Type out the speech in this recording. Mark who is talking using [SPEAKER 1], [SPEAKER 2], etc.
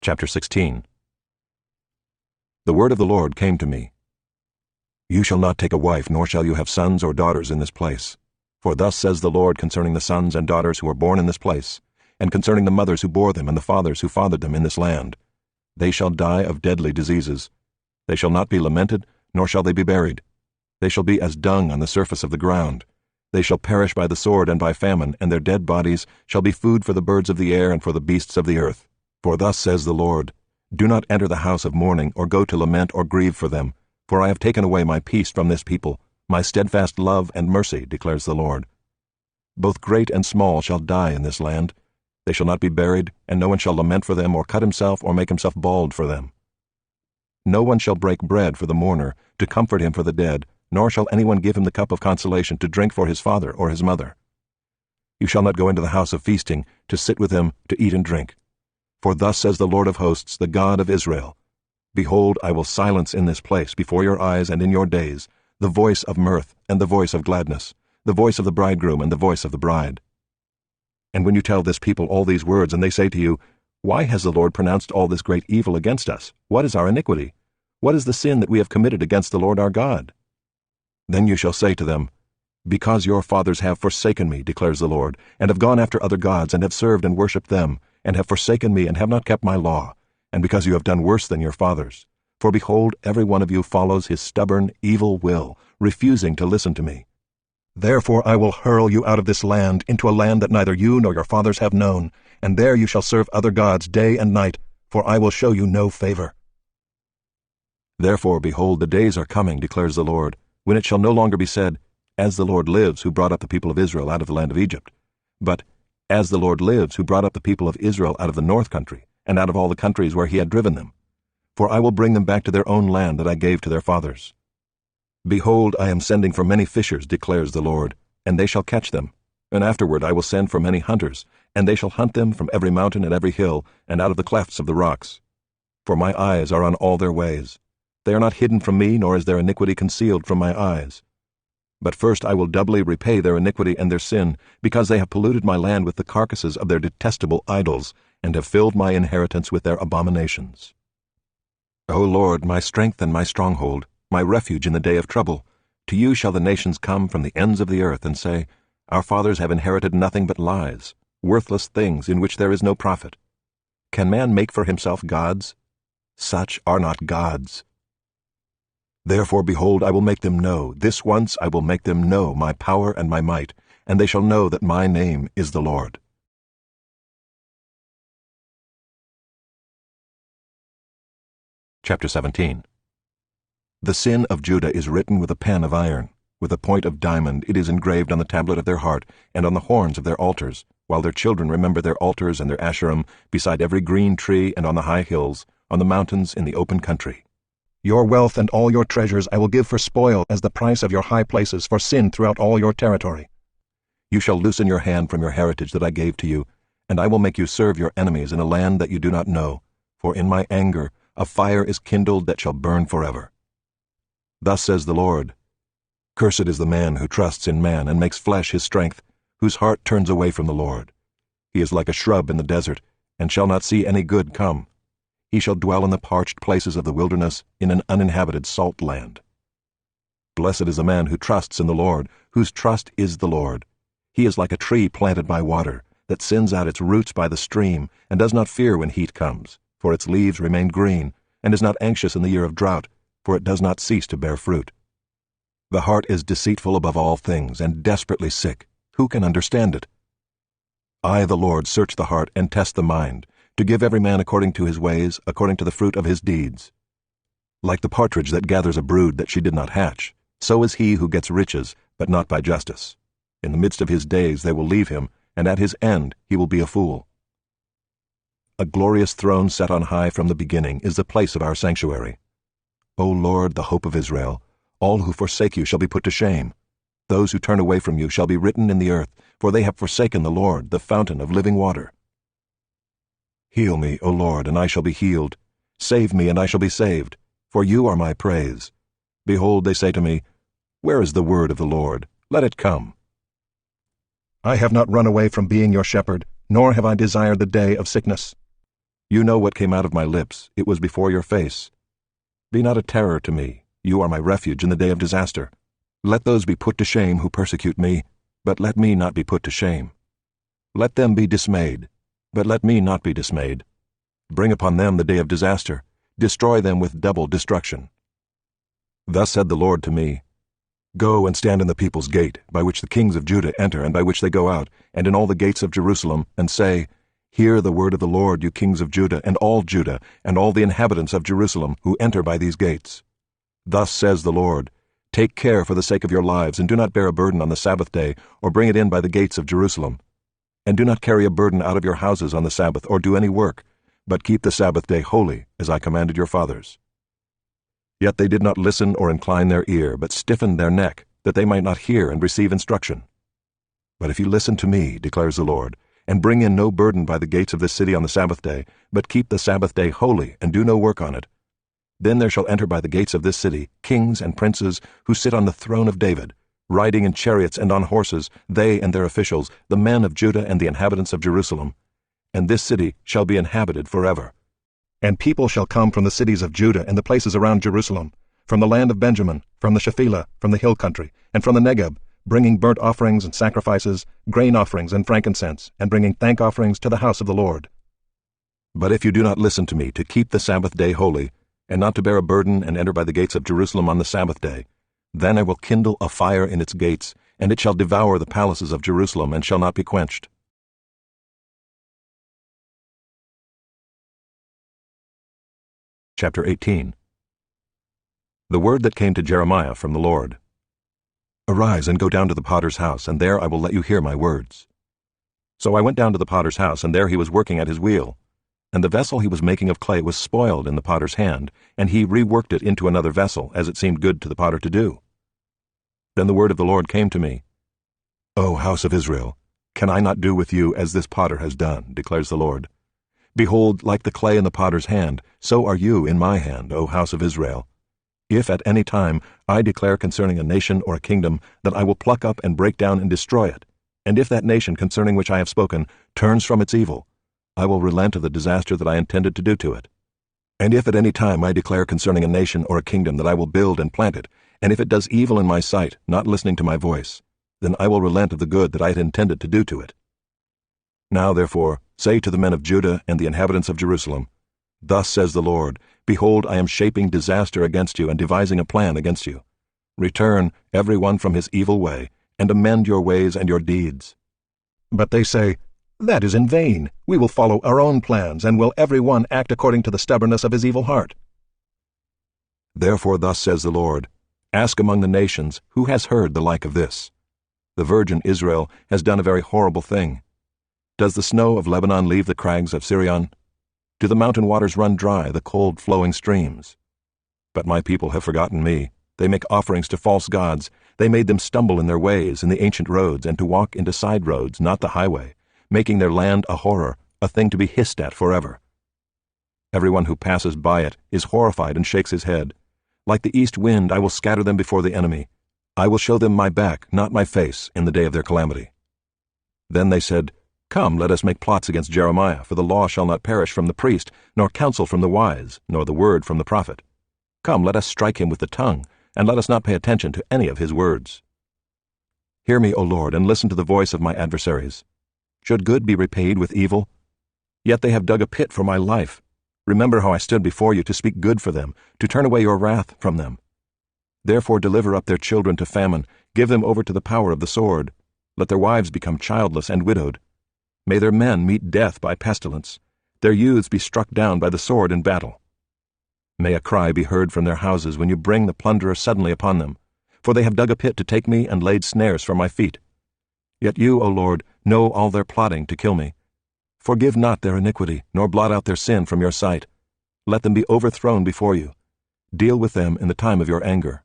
[SPEAKER 1] Chapter 16. The word of the Lord came to me. You shall not take a wife, nor shall you have sons or daughters in this place. For thus says the Lord concerning the sons and daughters who are born in this place, and concerning the mothers who bore them and the fathers who fathered them in this land. They shall die of deadly diseases. They shall not be lamented, nor shall they be buried. They shall be as dung on the surface of the ground. They shall perish by the sword and by famine, and their dead bodies shall be food for the birds of the air and for the beasts of the earth. For thus says the Lord, Do not enter the house of mourning, or go to lament or grieve for them, for I have taken away my peace from this people, my steadfast love and mercy, declares the Lord. Both great and small shall die in this land. They shall not be buried, and no one shall lament for them, or cut himself, or make himself bald for them. No one shall break bread for the mourner, to comfort him for the dead, nor shall anyone give him the cup of consolation to drink for his father or his mother. You shall not go into the house of feasting, to sit with them, to eat and drink. For thus says the Lord of hosts, the God of Israel, Behold, I will silence in this place, before your eyes and in your days, the voice of mirth and the voice of gladness, the voice of the bridegroom and the voice of the bride. And when you tell this people all these words, and they say to you, Why has the Lord pronounced all this great evil against us? What is our iniquity? What is the sin that we have committed against the Lord our God? Then you shall say to them, Because your fathers have forsaken me, declares the Lord, and have gone after other gods, and have served and worshipped them, and have forsaken me, and have not kept my law, and because you have done worse than your fathers. For behold, every one of you follows his stubborn, evil will, refusing to listen to me. Therefore I will hurl you out of this land, into a land that neither you nor your fathers have known, and there you shall serve other gods day and night, for I will show you no favor. Therefore, behold, the days are coming, declares the Lord, when it shall no longer be said, As the Lord lives, who brought up the people of Israel out of the land of Egypt, but As the Lord lives, who brought up the people of Israel out of the north country, and out of all the countries where he had driven them. For I will bring them back to their own land that I gave to their fathers. Behold, I am sending for many fishers, declares the Lord, and they shall catch them. And afterward I will send for many hunters, and they shall hunt them from every mountain and every hill, and out of the clefts of the rocks. For my eyes are on all their ways. They are not hidden from me, nor is their iniquity concealed from my eyes. But first I will doubly repay their iniquity and their sin, because they have polluted my land with the carcasses of their detestable idols, and have filled my inheritance with their abominations. O Lord, my strength and my stronghold, my refuge in the day of trouble, to you shall the nations come from the ends of the earth and say, Our fathers have inherited nothing but lies, worthless things in which there is no profit. Can man make for himself gods? Such are not gods. Therefore, behold, I will make them know, this once I will make them know my power and my might, and they shall know that my name is the Lord. Chapter 17. The sin of Judah is written with a pen of iron, with a point of diamond it is engraved on the tablet of their heart, and on the horns of their altars, while their children remember their altars and their Asherim, beside every green tree and on the high hills, on the mountains in the open country. Your wealth and all your treasures I will give for spoil as the price of your high places for sin throughout all your territory. You shall loosen your hand from your heritage that I gave to you, and I will make you serve your enemies in a land that you do not know, for in my anger a fire is kindled that shall burn forever. Thus says the Lord, Cursed is the man who trusts in man and makes flesh his strength, whose heart turns away from the Lord. He is like a shrub in the desert, and shall not see any good come. He shall dwell in the parched places of the wilderness, in an uninhabited salt land. Blessed is the man who trusts in the Lord, whose trust is the Lord. He is like a tree planted by water, that sends out its roots by the stream, and does not fear when heat comes, for its leaves remain green, and is not anxious in the year of drought, for it does not cease to bear fruit. The heart is deceitful above all things, and desperately sick. Who can understand it? I, the Lord, search the heart and test the mind, to give every man according to his ways, according to the fruit of his deeds. Like the partridge that gathers a brood that she did not hatch, so is he who gets riches, but not by justice. In the midst of his days they will leave him, and at his end he will be a fool. A glorious throne set on high from the beginning is the place of our sanctuary. O Lord, the hope of Israel, all who forsake you shall be put to shame. Those who turn away from you shall be written in the earth, for they have forsaken the Lord, the fountain of living water. Heal me, O Lord, and I shall be healed. Save me, and I shall be saved, for you are my praise. Behold, they say to me, Where is the word of the Lord? Let it come. I have not run away from being your shepherd, nor have I desired the day of sickness. You know what came out of my lips, it was before your face. Be not a terror to me, you are my refuge in the day of disaster. Let those be put to shame who persecute me, but let me not be put to shame. Let them be dismayed, but let me not be dismayed. Bring upon them the day of disaster, destroy them with double destruction. Thus said the Lord to me, Go and stand in the people's gate, by which the kings of Judah enter and by which they go out, and in all the gates of Jerusalem, and say, Hear the word of the Lord, you kings of Judah, and all the inhabitants of Jerusalem, who enter by these gates. Thus says the Lord, Take care for the sake of your lives, and do not bear a burden on the Sabbath day, or bring it in by the gates of Jerusalem. And do not carry a burden out of your houses on the Sabbath, or do any work, but keep the Sabbath day holy, as I commanded your fathers. Yet they did not listen or incline their ear, but stiffened their neck, that they might not hear and receive instruction. But if you listen to me, declares the Lord, and bring in no burden by the gates of this city on the Sabbath day, but keep the Sabbath day holy, and do no work on it, then there shall enter by the gates of this city kings and princes who sit on the throne of David, riding in chariots and on horses, they and their officials, the men of Judah and the inhabitants of Jerusalem. And this city shall be inhabited forever. And people shall come from the cities of Judah and the places around Jerusalem, from the land of Benjamin, from the Shephelah, from the hill country, and from the Negeb, bringing burnt offerings and sacrifices, grain offerings and frankincense, and bringing thank offerings to the house of the Lord. But if you do not listen to me to keep the Sabbath day holy, and not to bear a burden and enter by the gates of Jerusalem on the Sabbath day, then I will kindle a fire in its gates, and it shall devour the palaces of Jerusalem, and shall not be quenched. Chapter 18. The word that came to Jeremiah from the Lord. Arise and go down to the potter's house, and there I will let you hear my words. So I went down to the potter's house, and there he was working at his wheel. And the vessel he was making of clay was spoiled in the potter's hand, and he reworked it into another vessel, as it seemed good to the potter to do. Then the word of the Lord came to me. O house of Israel, can I not do with you as this potter has done, declares the Lord. Behold, like the clay in the potter's hand, so are you in my hand, O house of Israel. If at any time I declare concerning a nation or a kingdom that I will pluck up and break down and destroy it, and if that nation concerning which I have spoken turns from its evil, I will relent of the disaster that I intended to do to it. And if at any time I declare concerning a nation or a kingdom that I will build and plant it, and if it does evil in my sight, not listening to my voice, then I will relent of the good that I had intended to do to it. Now therefore, say to the men of Judah and the inhabitants of Jerusalem, Thus says the Lord, Behold, I am shaping disaster against you and devising a plan against you. Return, every one from his evil way, and amend your ways and your deeds. But they say, That is in vain. We will follow our own plans, and will every one act according to the stubbornness of his evil heart. Therefore thus says the Lord, Ask among the nations, who has heard the like of this? The virgin Israel has done a very horrible thing. Does the snow of Lebanon leave the crags of Sirion? Do the mountain waters run dry, the cold flowing streams? But my people have forgotten me. They make offerings to false gods. They made them stumble in their ways in the ancient roads, and to walk into side roads, not the highway, making their land a horror, a thing to be hissed at forever. Everyone who passes by it is horrified and shakes his head. Like the east wind, I will scatter them before the enemy. I will show them my back, not my face, in the day of their calamity. Then they said, Come, let us make plots against Jeremiah, for the law shall not perish from the priest, nor counsel from the wise, nor the word from the prophet. Come, let us strike him with the tongue, and let us not pay attention to any of his words. Hear me, O Lord, and listen to the voice of my adversaries. Should good be repaid with evil? Yet they have dug a pit for my life. Remember how I stood before you to speak good for them, to turn away your wrath from them. Therefore deliver up their children to famine, give them over to the power of the sword. Let their wives become childless and widowed. May their men meet death by pestilence, their youths be struck down by the sword in battle. May a cry be heard from their houses when you bring the plunderer suddenly upon them, for they have dug a pit to take me and laid snares for my feet. Yet you, O Lord, know all their plotting to kill me. Forgive not their iniquity, nor blot out their sin from your sight. Let them be overthrown before you. Deal with them in the time of your anger.